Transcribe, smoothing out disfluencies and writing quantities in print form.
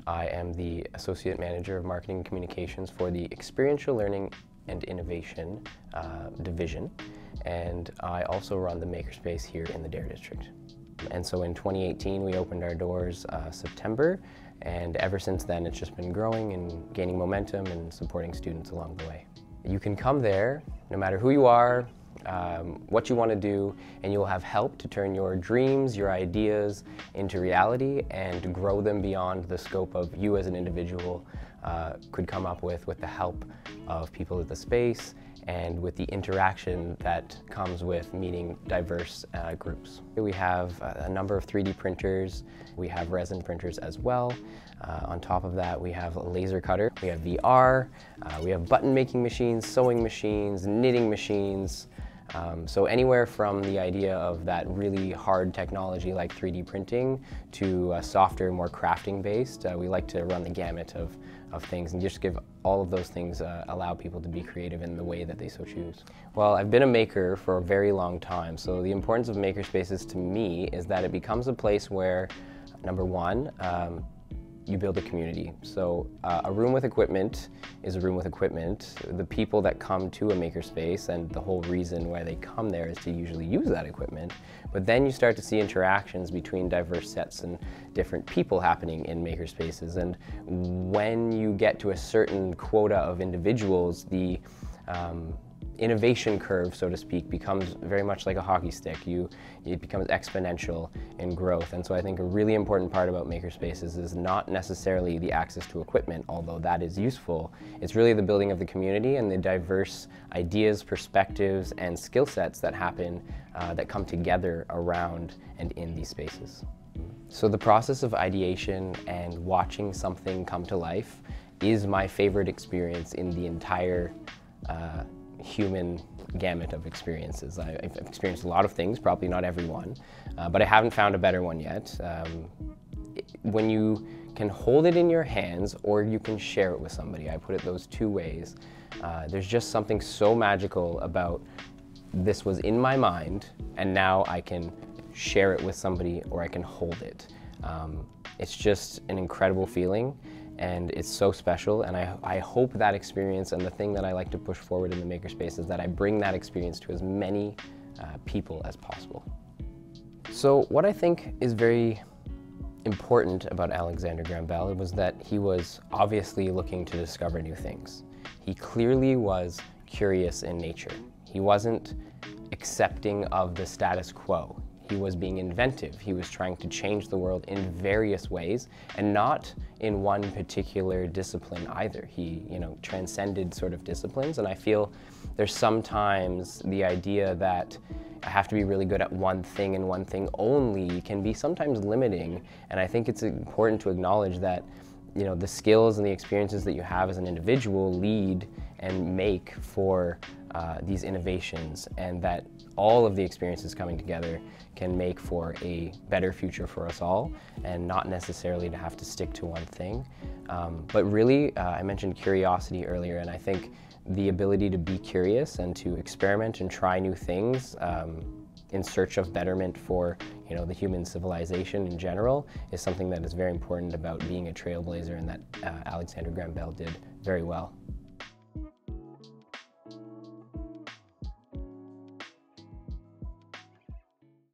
I am the Associate Manager of Marketing and Communications for the Experiential Learning and Innovation division, and I also run the MakerSpace here in the Dare District. And so in 2018 we opened our doors September, and ever since then it's just been growing and gaining momentum and supporting students along the way. You can come there no matter who you are, what you want to do, and you'll have help to turn your dreams, your ideas into reality and grow them beyond the scope of you as an individual could come up with the help of people at the space and with the interaction that comes with meeting diverse groups. We have a number of 3D printers, we have resin printers as well. On top of that, we have a laser cutter, we have VR, we have button making machines, sewing machines, knitting machines. So anywhere from the idea of that really hard technology like 3D printing to softer, more crafting based, we like to run the gamut of things and just give all of those things, allow people to be creative in the way that they so choose. Well, I've been a maker for a very long time, so the importance of makerspaces to me is that it becomes a place where, number one, you build a community. So a room with equipment is a room with equipment. The people that come to a makerspace, and the whole reason why they come there is to usually use that equipment, but then you start to see interactions between diverse sets and different people happening in makerspaces. And when you get to a certain quota of individuals, the innovation curve, so to speak, becomes very much like a hockey stick. It becomes exponential in growth. And so I think a really important part about makerspaces is not necessarily the access to equipment, although that is useful. It's really the building of the community and the diverse ideas, perspectives, and skill sets that happen, that come together around and in these spaces. So the process of ideation and watching something come to life is my favorite experience in the entire human gamut of experiences. I've experienced a lot of things, probably not every one, but I haven't found a better one yet. When you can hold it in your hands or you can share it with somebody, I put it those two ways, there's just something so magical about this was in my mind and now I can share it with somebody or I can hold it. It's just an incredible feeling. And it's so special, and I hope that experience, and the thing that I like to push forward in the makerspace is that I bring that experience to as many people as possible. So what I think is very important about Alexander Graham Bell was that he was obviously looking to discover new things. He clearly was curious in nature. He wasn't accepting of the status quo. He was being inventive. He was trying to change the world in various ways, and not in one particular discipline either. He, transcended sort of disciplines, and I feel there's sometimes the idea that I have to be really good at one thing and one thing only can be sometimes limiting, and I think it's important to acknowledge that the skills and the experiences that you have as an individual lead and make for these innovations, and that all of the experiences coming together can make for a better future for us all, and not necessarily to have to stick to one thing. But really, I mentioned curiosity earlier, and I think the ability to be curious and to experiment and try new things in search of betterment for the human civilization in general is something that is very important about being a trailblazer, and that Alexander Graham Bell did very well.